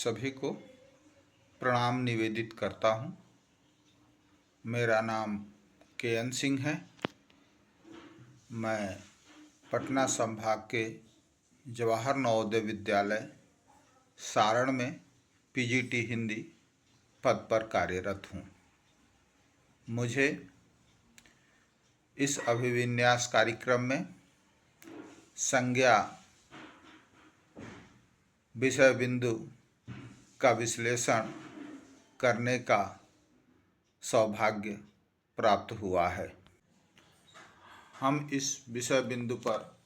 सभी को प्रणाम निवेदित करता हूँ। मेरा नाम के.एन. सिंह है। मैं पटना संभाग के जवाहर नवोदय विद्यालय सारण में पीजीटी हिंदी पद पर कार्यरत हूँ। मुझे इस अभिविन्यास कार्यक्रम में संज्ञा विषय बिंदु का विश्लेषण करने का सौभाग्य प्राप्त हुआ है। हम इस विषय बिंदु पर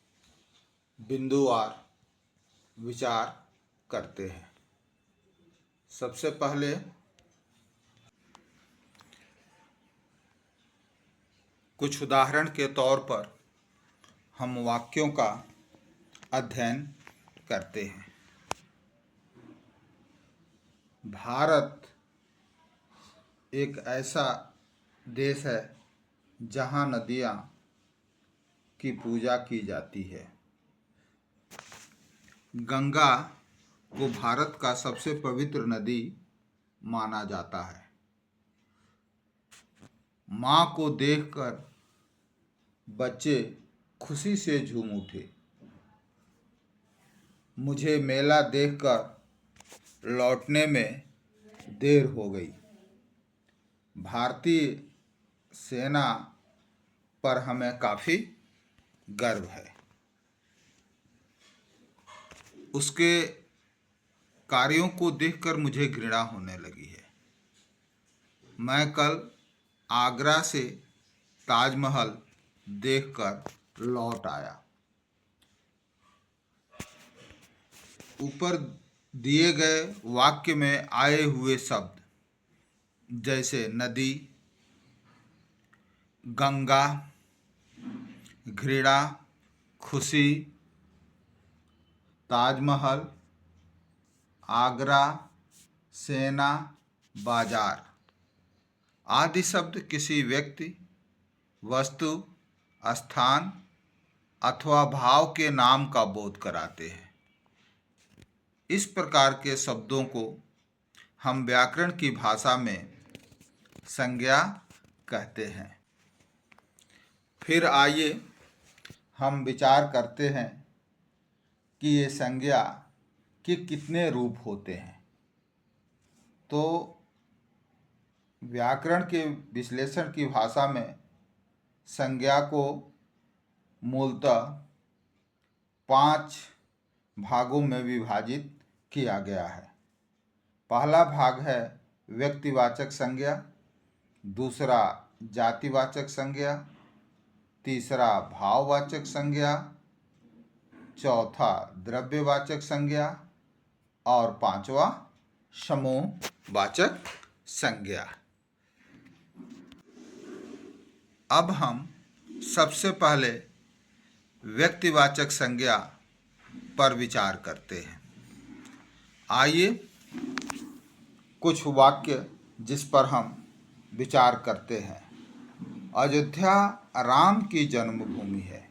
बिंदुवार विचार करते हैं। सबसे पहले कुछ उदाहरण के तौर पर हम वाक्यों का अध्ययन करते हैं। भारत एक ऐसा देश है जहाँ नदियाँ की पूजा की जाती है। गंगा को भारत का सबसे पवित्र नदी माना जाता है। माँ को देखकर बच्चे खुशी से झूम उठे। मुझे मेला देखकर लौटने में देर हो गई। भारतीय सेना पर हमें काफ़ी गर्व है। उसके कार्यों को देखकर मुझे घृणा होने लगी है। मैं कल आगरा से ताजमहल देखकर लौट आया। ऊपर दिए गए वाक्य में आए हुए शब्द जैसे नदी, गंगा, घृणा, खुशी, ताजमहल, आगरा, सेना, बाजार आदि शब्द किसी व्यक्ति, वस्तु, स्थान अथवा भाव के नाम का बोध कराते हैं। इस प्रकार के शब्दों को हम व्याकरण की भाषा में संज्ञा कहते हैं। फिर आइए हम विचार करते हैं कि ये संज्ञा के कितने रूप होते हैं। तो व्याकरण के विश्लेषण की भाषा में संज्ञा को मूलतः 5 भागों में विभाजित किया गया है। पहला भाग है व्यक्तिवाचक संज्ञा, दूसरा जातिवाचक संज्ञा, तीसरा भाववाचक संज्ञा, चौथा द्रव्यवाचक संज्ञा और पांचवा समूहवाचक संज्ञा। अब हम सबसे पहले व्यक्तिवाचक संज्ञा पर विचार करते हैं। आइए कुछ वाक्य जिस पर हम विचार करते हैं। अयोध्या राम की जन्मभूमि है।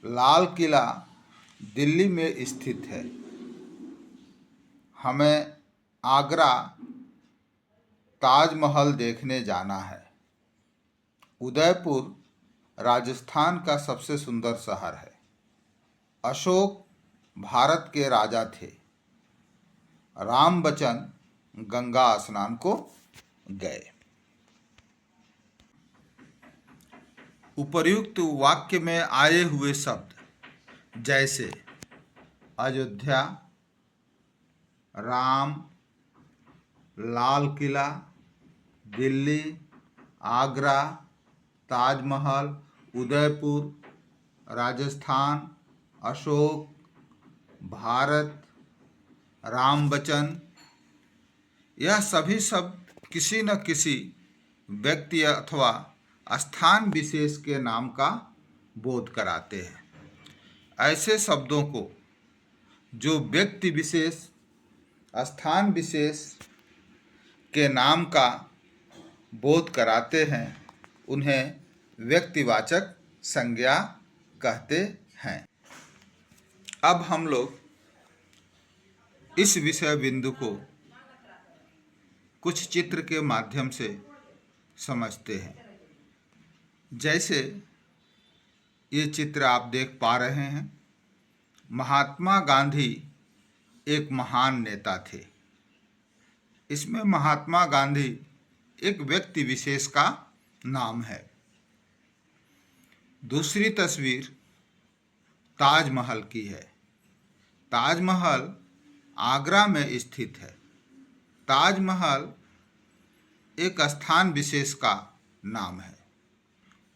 लाल किला दिल्ली में स्थित है। हमें आगरा ताजमहल देखने जाना है। उदयपुर राजस्थान का सबसे सुंदर शहर है। अशोक भारत के राजा थे। राम बच्चन गंगा स्नान को गए। उपर्युक्त वाक्य में आए हुए शब्द जैसे अयोध्या, राम, लाल किला, दिल्ली, आगरा, ताजमहल, उदयपुर, राजस्थान, अशोक, भारत, राम बच्चन, यह सभी शब्द किसी न किसी व्यक्ति अथवा स्थान विशेष के नाम का बोध कराते हैं। ऐसे शब्दों को जो व्यक्ति विशेष, स्थान विशेष के नाम का बोध कराते हैं उन्हें व्यक्तिवाचक संज्ञा कहते हैं। अब हम लोग इस विषय बिंदु को कुछ चित्र के माध्यम से समझते हैं। जैसे ये चित्र आप देख पा रहे हैं, महात्मा गांधी एक महान नेता थे। इसमें महात्मा गांधी एक व्यक्ति विशेष का नाम है। दूसरी तस्वीर ताजमहल की है। ताजमहल आगरा में स्थित है। ताजमहल एक स्थान विशेष का नाम है।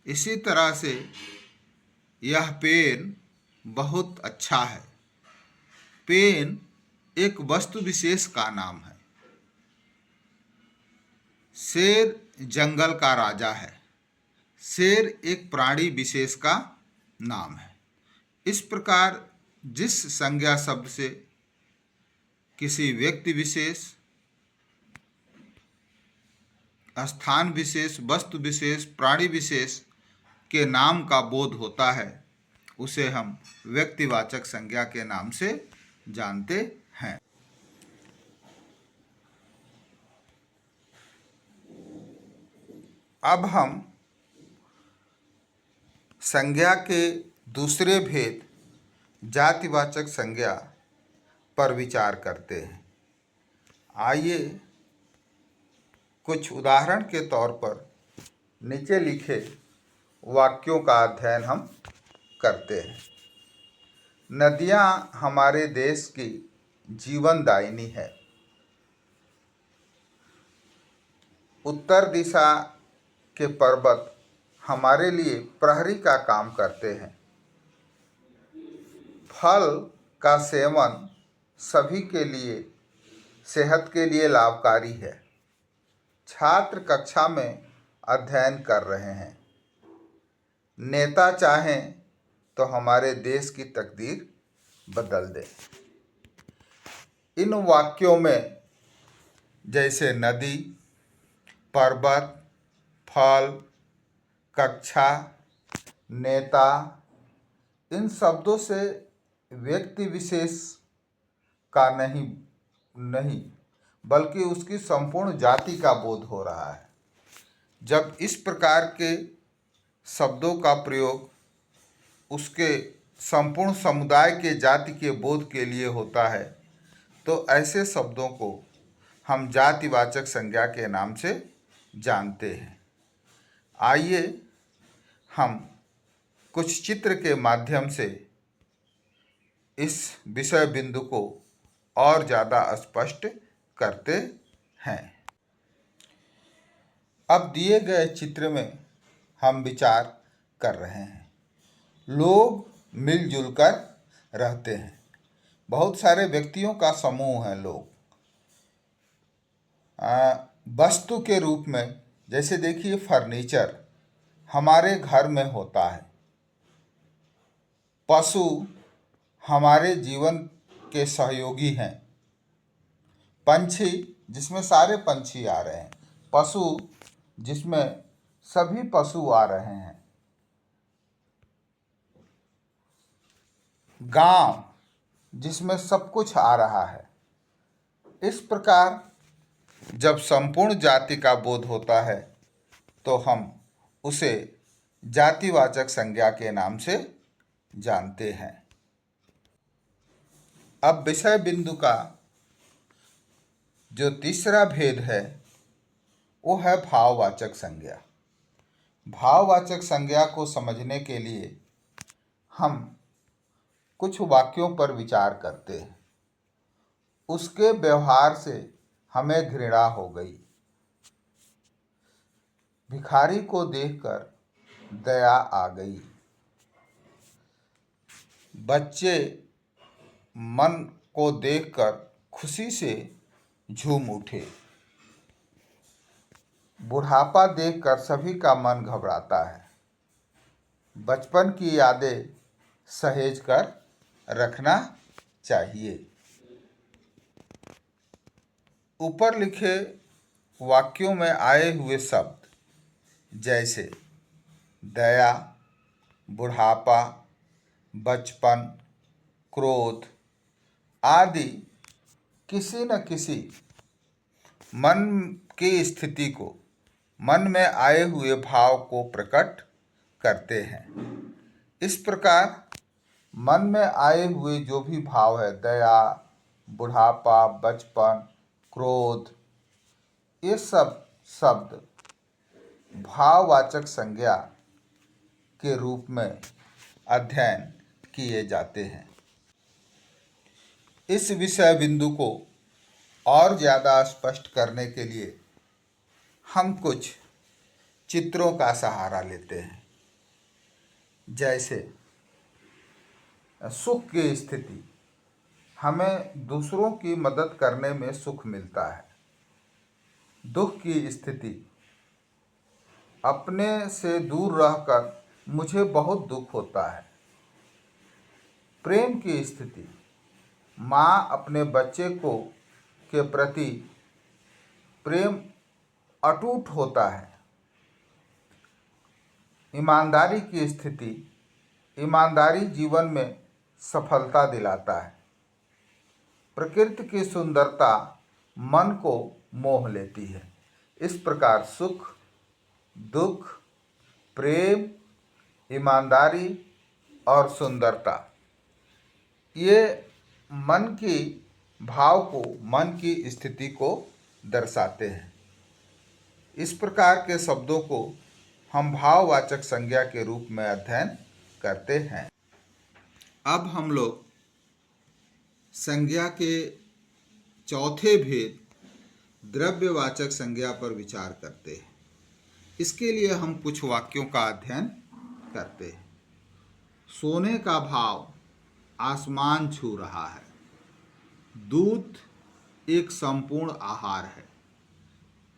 इसी तरह से यह पेन बहुत अच्छा है। पेन एक वस्तु विशेष का नाम है। शेर जंगल का राजा है। शेर एक प्राणी विशेष का नाम है। इस प्रकार जिस संज्ञा शब्द से किसी व्यक्ति विशेष, स्थान विशेष, वस्तु विशेष, प्राणी विशेष के नाम का बोध होता है, उसे हम व्यक्तिवाचक संज्ञा के नाम से जानते हैं। अब हम संज्ञा के दूसरे भेद जातिवाचक संज्ञा पर विचार करते हैं। आइए कुछ उदाहरण के तौर पर नीचे लिखे वाक्यों का अध्ययन हम करते हैं। नदियाँ हमारे देश की जीवनदायिनी है। उत्तर दिशा के पर्वत हमारे लिए प्रहरी का काम करते हैं। फल का सेवन सभी के लिए सेहत के लिए लाभकारी है। छात्र कक्षा में अध्ययन कर रहे हैं। नेता चाहें तो हमारे देश की तकदीर बदल दें। इन वाक्यों में जैसे नदी, पर्वत, फल, कक्षा, नेता, इन शब्दों से व्यक्ति विशेष का नहीं बल्कि उसकी संपूर्ण जाति का बोध हो रहा है। जब इस प्रकार के शब्दों का प्रयोग उसके संपूर्ण समुदाय के जाति के बोध के लिए होता है, तो ऐसे शब्दों को हम जातिवाचक संज्ञा के नाम से जानते हैं। आइए हम कुछ चित्र के माध्यम से इस विषय बिंदु को और ज़्यादा स्पष्ट करते हैं। अब दिए गए चित्र में हम विचार कर रहे हैं। लोग मिलजुल कर रहते हैं। बहुत सारे व्यक्तियों का समूह है लोग। वस्तु के रूप में जैसे देखिए फर्नीचर हमारे घर में होता है। पशु हमारे जीवन के सहयोगी हैं। पंछी जिसमें सारे पंछी आ रहे हैं। पशु जिसमें सभी पशु आ रहे हैं। गांव जिसमें सब कुछ आ रहा है। इस प्रकार जब संपूर्ण जाति का बोध होता है तो हम उसे जातिवाचक संज्ञा के नाम से जानते हैं। अब विषय बिंदु का जो तीसरा भेद है वो है भाववाचक संज्ञा। भाववाचक संज्ञा को समझने के लिए हम कुछ वाक्यों पर विचार करते हैं। उसके व्यवहार से हमें घृणा हो गई। भिखारी को देखकर दया आ गई। बच्चे मन को देखकर खुशी से झूम उठे। बुढ़ापा देखकर सभी का मन घबराता है। बचपन की यादें सहेज कर रखना चाहिए। ऊपर लिखे वाक्यों में आए हुए शब्द जैसे दया, बुढ़ापा, बचपन, क्रोध आदि किसी न किसी मन की स्थिति को, मन में आए हुए भाव को प्रकट करते हैं। इस प्रकार मन में आए हुए जो भी भाव है, दया, बुढ़ापा, बचपन, क्रोध, ये सब शब्द भाववाचक संज्ञा के रूप में अध्ययन किए जाते हैं। इस विषय बिंदु को और ज़्यादा स्पष्ट करने के लिए हम कुछ चित्रों का सहारा लेते हैं। जैसे सुख की स्थिति, हमें दूसरों की मदद करने में सुख मिलता है। दुख की स्थिति, अपने से दूर रहकर मुझे बहुत दुख होता है। प्रेम की स्थिति, माँ अपने बच्चे को के प्रति प्रेम अटूट होता है। ईमानदारी की स्थिति, ईमानदारी जीवन में सफलता दिलाता है। प्रकृति की सुंदरता मन को मोह लेती है। इस प्रकार सुख, दुख, प्रेम, ईमानदारी और सुंदरता, ये मन की भाव को, मन की स्थिति को दर्शाते हैं। इस प्रकार के शब्दों को हम भाववाचक संज्ञा के रूप में अध्ययन करते हैं। अब हम लोग संज्ञा के चौथे भेद द्रव्यवाचक संज्ञा पर विचार करते हैं। इसके लिए हम कुछ वाक्यों का अध्ययन करते हैं। सोने का भाव आसमान छू रहा है। दूध एक संपूर्ण आहार है।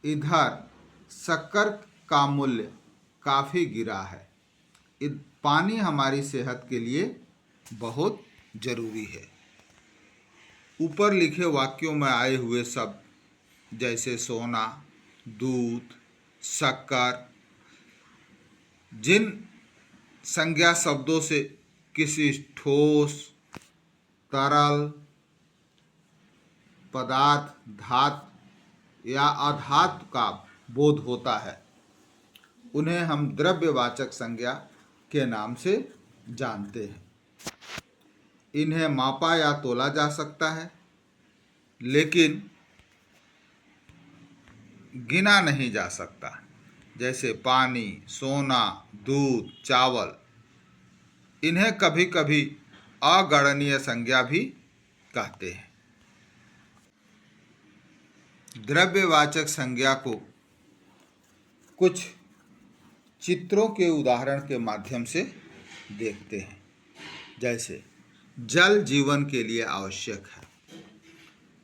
इधर शक्कर का मूल्य काफ़ी गिरा है। पानी हमारी सेहत के लिए बहुत जरूरी है। ऊपर लिखे वाक्यों में आए हुए शब्द जैसे सोना, दूध, शक्कर, जिन संज्ञा शब्दों से किसी ठोस, तरल पदार्थ, धातु या अधातु का बोध होता है, उन्हें हम द्रव्यवाचक संज्ञा के नाम से जानते हैं। इन्हें मापा या तोला जा सकता है, लेकिन गिना नहीं जा सकता। जैसे पानी, सोना, दूध, चावल, इन्हें कभी कभी अगणनीय संज्ञा भी कहते हैं। द्रव्यवाचक संज्ञा को कुछ चित्रों के उदाहरण के माध्यम से देखते हैं। जैसे जल जीवन के लिए आवश्यक है।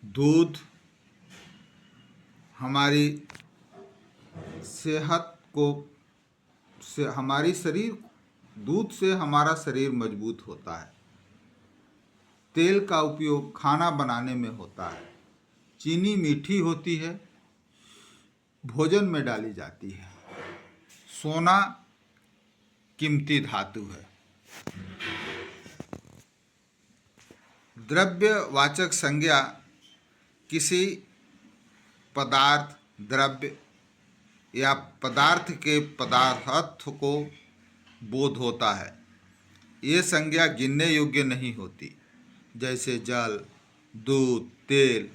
दूध हमारी सेहत को दूध से हमारा शरीर मजबूत होता है। तेल का उपयोग खाना बनाने में होता है। चीनी मीठी होती है, भोजन में डाली जाती है। सोना कीमती धातु है। द्रव्यवाचक संज्ञा किसी पदार्थ, द्रव्य या पदार्थ के पदार्थ को बोध होता है। ये संज्ञा गिनने योग्य नहीं होती। जैसे जल, दूध, तेल,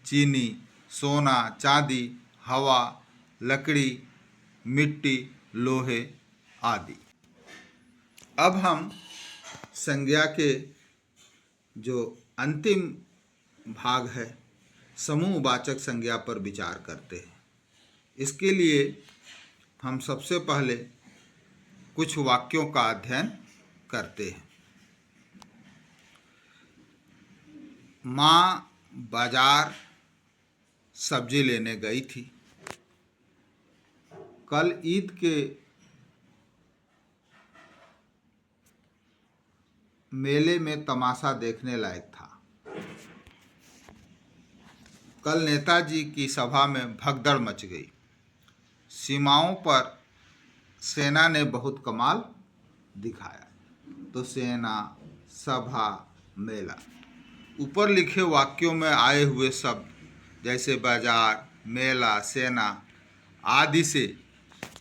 चीनी, सोना, चांदी, हवा, लकड़ी, मिट्टी, लोहे आदि। अब हम संज्ञा के जो अंतिम भाग है, समूहवाचक संज्ञा पर विचार करते हैं। इसके लिए हम सबसे पहले कुछ वाक्यों का अध्ययन करते हैं। माँ बाजार सब्जी लेने गई थी। कल ईद के मेले में तमाशा देखने लायक था। कल नेताजी की सभा में भगदड़ मच गई। सीमाओं पर सेना ने बहुत कमाल दिखाया। तो सेना, सभा, मेला, ऊपर लिखे वाक्यों में आए हुए शब्द जैसे बाजार, मेला, सेना आदि से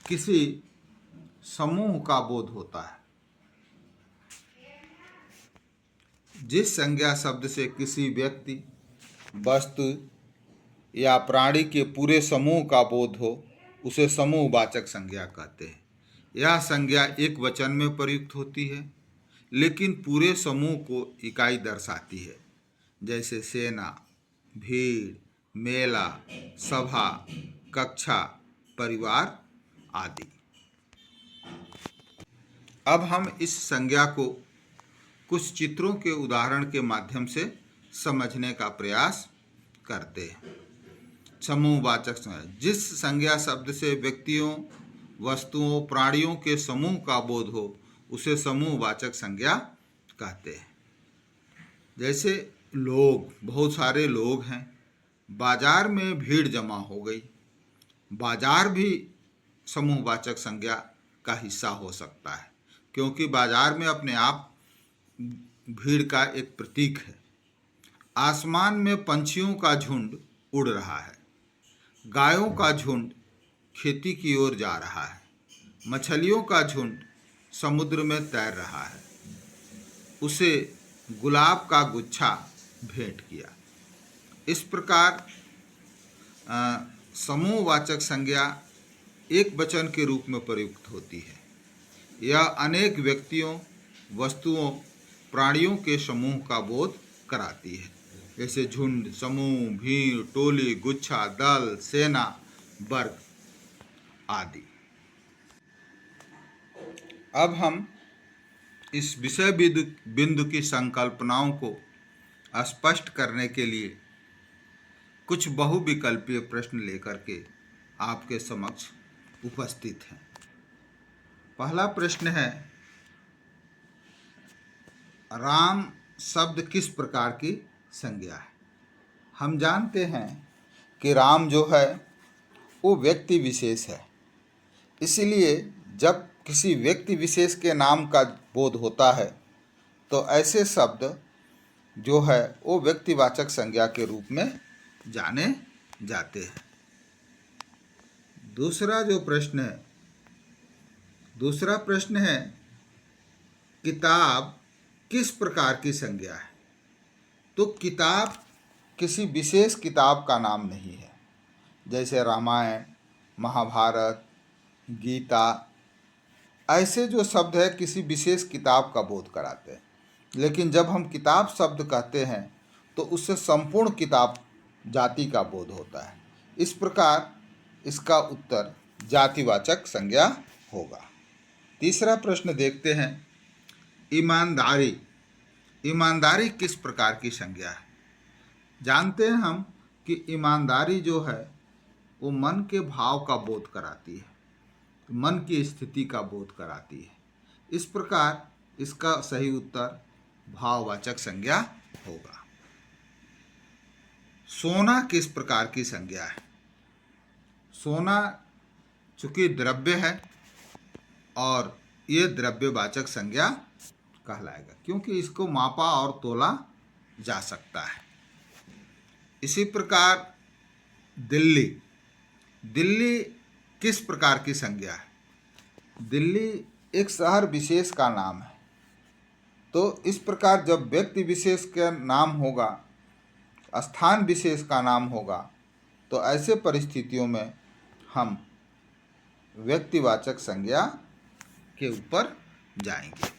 किसी समूह का बोध होता है। जिस संज्ञा शब्द से किसी व्यक्ति, वस्तु या प्राणी के पूरे समूह का बोध हो उसे समूहवाचक संज्ञा कहते हैं। यह संज्ञा एक वचन में प्रयुक्त होती है लेकिन पूरे समूह को इकाई दर्शाती है, जैसे सेना, भीड़, मेला, सभा, कक्षा, परिवार आदि। अब हम इस संज्ञा को कुछ चित्रों के उदाहरण के माध्यम से समझने का प्रयास करते हैं। समूहवाचक संज्ञा, जिस संज्ञा शब्द से व्यक्तियों, वस्तुओं, प्राणियों के समूह का बोध हो उसे समूहवाचक संज्ञा कहते हैं। जैसे लोग, बहुत सारे लोग हैं, बाजार में भीड़ जमा हो गई। बाजार भी समूहवाचक संज्ञा का हिस्सा हो सकता है क्योंकि बाजार में अपने आप भीड़ का एक प्रतीक है। आसमान में पंछियों का झुंड उड़ रहा है। गायों का झुंड खेती की ओर जा रहा है। मछलियों का झुंड समुद्र में तैर रहा है। उसे गुलाब का गुच्छा भेंट किया। इस प्रकार समूहवाचक संज्ञा एक वचन के रूप में प्रयुक्त होती है। यह अनेक व्यक्तियों, वस्तुओं, प्राणियों के समूह का बोध कराती है, जैसे झुंड, समूह, भीड़, टोली, गुच्छा, दल, सेना, वर्ग आदि। अब हम इस विषय बिंदु की संकल्पनाओं को स्पष्ट करने के लिए कुछ बहुविकल्पीय प्रश्न लेकर के आपके समक्ष उपस्थित हैं। पहला प्रश्न है, राम शब्द किस प्रकार की संज्ञा है? हम जानते हैं कि राम जो है वो व्यक्ति विशेष है। इसलिए जब किसी व्यक्ति विशेष के नाम का बोध होता है तो ऐसे शब्द जो है वो व्यक्तिवाचक संज्ञा के रूप में जाने जाते हैं। दूसरा प्रश्न है किताब किस प्रकार की संज्ञा है? तो किताब किसी विशेष किताब का नाम नहीं है। जैसे रामायण, महाभारत, गीता, ऐसे जो शब्द है किसी विशेष किताब का बोध कराते हैं। लेकिन जब हम किताब शब्द कहते हैं तो उससे संपूर्ण किताब जाति का बोध होता है। इस प्रकार इसका उत्तर जातिवाचक संज्ञा होगा। तीसरा प्रश्न देखते हैं, ईमानदारी किस प्रकार की संज्ञा है? जानते हैं हम कि ईमानदारी जो है वो मन के भाव का बोध कराती है, मन की स्थिति का बोध कराती है। इस प्रकार इसका सही उत्तर भाववाचक संज्ञा होगा। सोना किस प्रकार की संज्ञा है? सोना चूंकि द्रव्य है और ये द्रव्यवाचक संज्ञा कहलाएगा क्योंकि इसको मापा और तोला जा सकता है। इसी प्रकार दिल्ली किस प्रकार की संज्ञा है? दिल्ली एक शहर विशेष का नाम है। तो इस प्रकार जब व्यक्ति विशेष का नाम होगा, स्थान विशेष का नाम होगा, तो ऐसे परिस्थितियों में हम व्यक्तिवाचक संज्ञा के ऊपर जाएंगे।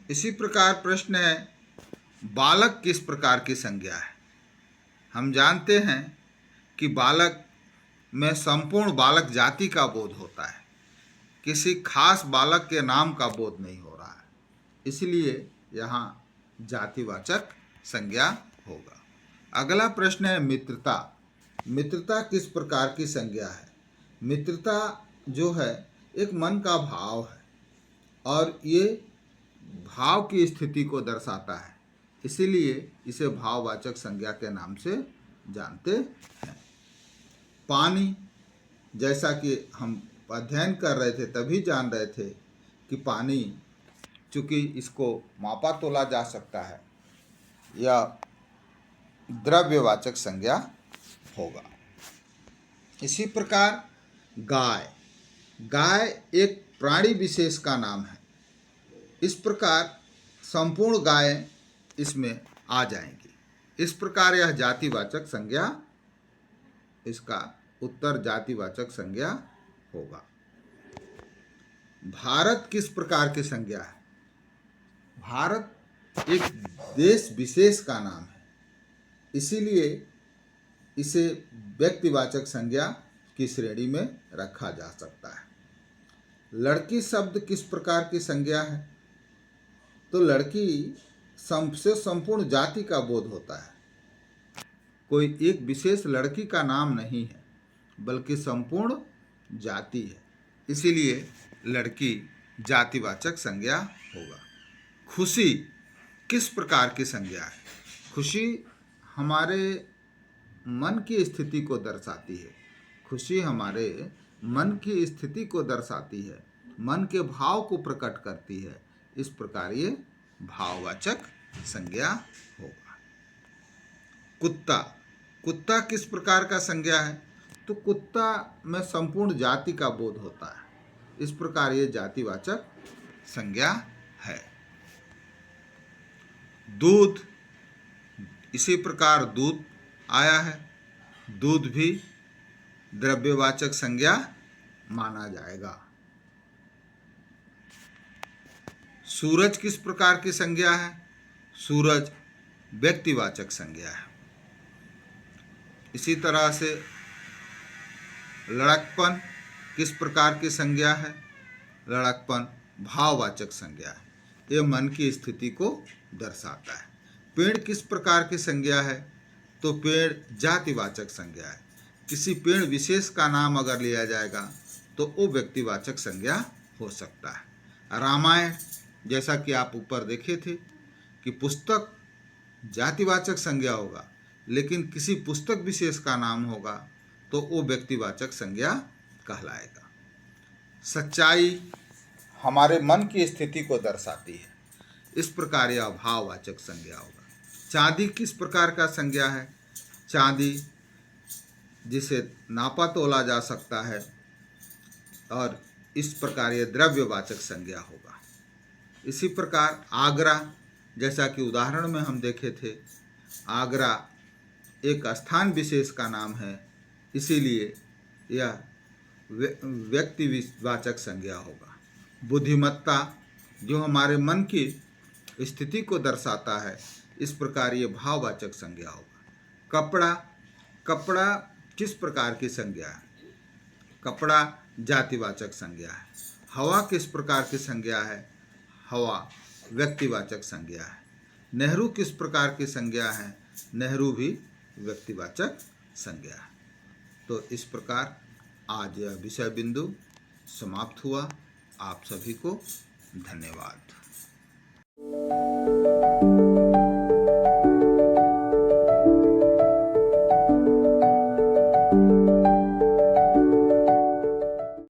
इसी प्रकार प्रश्न है, बालक किस प्रकार की संज्ञा है? हम जानते हैं कि बालक में संपूर्ण बालक जाति का बोध होता है, किसी खास बालक के नाम का बोध नहीं हो रहा है। इसलिए यहाँ जातिवाचक संज्ञा होगा। अगला प्रश्न है मित्रता किस प्रकार की संज्ञा है? मित्रता जो है एक मन का भाव है और ये भाव की स्थिति को दर्शाता है, इसीलिए इसे भाववाचक संज्ञा के नाम से जानते हैं। पानी, जैसा कि हम अध्ययन कर रहे थे तभी जान रहे थे कि पानी चूँकि इसको मापा तोला जा सकता है, यह द्रव्यवाचक संज्ञा होगा। इसी प्रकार गाय, गाय एक प्राणी विशेष का नाम है। इस प्रकार संपूर्ण गायें इसमें आ जाएंगी। इस प्रकार यह जातिवाचक संज्ञा, इसका उत्तर जातिवाचक संज्ञा होगा। भारत किस प्रकार की संज्ञा है? भारत एक देश विशेष का नाम है, इसीलिए इसे व्यक्तिवाचक संज्ञा की श्रेणी में रखा जा सकता है। लड़की शब्द किस प्रकार की संज्ञा है? तो लड़की से संपूर्ण जाति का बोध होता है। कोई एक विशेष लड़की का नाम नहीं है, बल्कि संपूर्ण जाति है, इसीलिए लड़की जातिवाचक संज्ञा होगा। खुशी किस प्रकार की संज्ञा है? खुशी हमारे मन की स्थिति को दर्शाती है। खुशी हमारे मन की स्थिति को दर्शाती है, मन के भाव को प्रकट करती है। इस प्रकार ये भाववाचक संज्ञा होगा। कुत्ता, कुत्ता किस प्रकार का संज्ञा है? तो कुत्ता में संपूर्ण जाति का बोध होता है, इस प्रकार ये जातिवाचक संज्ञा है। दूध, इसी प्रकार दूध आया है, दूध भी द्रव्यवाचक संज्ञा माना जाएगा। सूरज किस प्रकार की संज्ञा है? सूरज व्यक्तिवाचक संज्ञा है। इसी तरह से लड़कपन किस प्रकार की संज्ञा है? लड़कपन भाववाचक संज्ञा है, यह मन की स्थिति को दर्शाता है। पेड़ किस प्रकार की संज्ञा है? तो पेड़ जातिवाचक संज्ञा है। किसी पेड़ विशेष का नाम अगर लिया जाएगा तो वो व्यक्तिवाचक संज्ञा हो सकता है। रामायण, जैसा कि आप ऊपर देखे थे कि पुस्तक जातिवाचक संज्ञा होगा, लेकिन किसी पुस्तक विशेष का नाम होगा तो वो व्यक्तिवाचक संज्ञा कहलाएगा। सच्चाई हमारे मन की स्थिति को दर्शाती है, इस प्रकार यह भाववाचक संज्ञा होगा। चांदी किस प्रकार का संज्ञा है? चांदी जिसे नापा तोला जा सकता है, और इस प्रकार यह द्रव्यवाचक संज्ञा होगा। इसी प्रकार आगरा, जैसा कि उदाहरण में हम देखे थे, आगरा एक स्थान विशेष का नाम है, इसीलिए यह व्यक्तिवाचक संज्ञा होगा। बुद्धिमत्ता जो हमारे मन की स्थिति को दर्शाता है, इस प्रकार ये भाववाचक संज्ञा होगा। कपड़ा, कपड़ा किस प्रकार की संज्ञा है? कपड़ा जातिवाचक संज्ञा है। हवा किस प्रकार की संज्ञा है? हवा व्यक्तिवाचक संज्ञा है। नेहरू किस प्रकार की संज्ञा है? नेहरू भी व्यक्तिवाचक संज्ञा है। तो इस प्रकार आज यह विषय बिंदु समाप्त हुआ। आप सभी को धन्यवाद।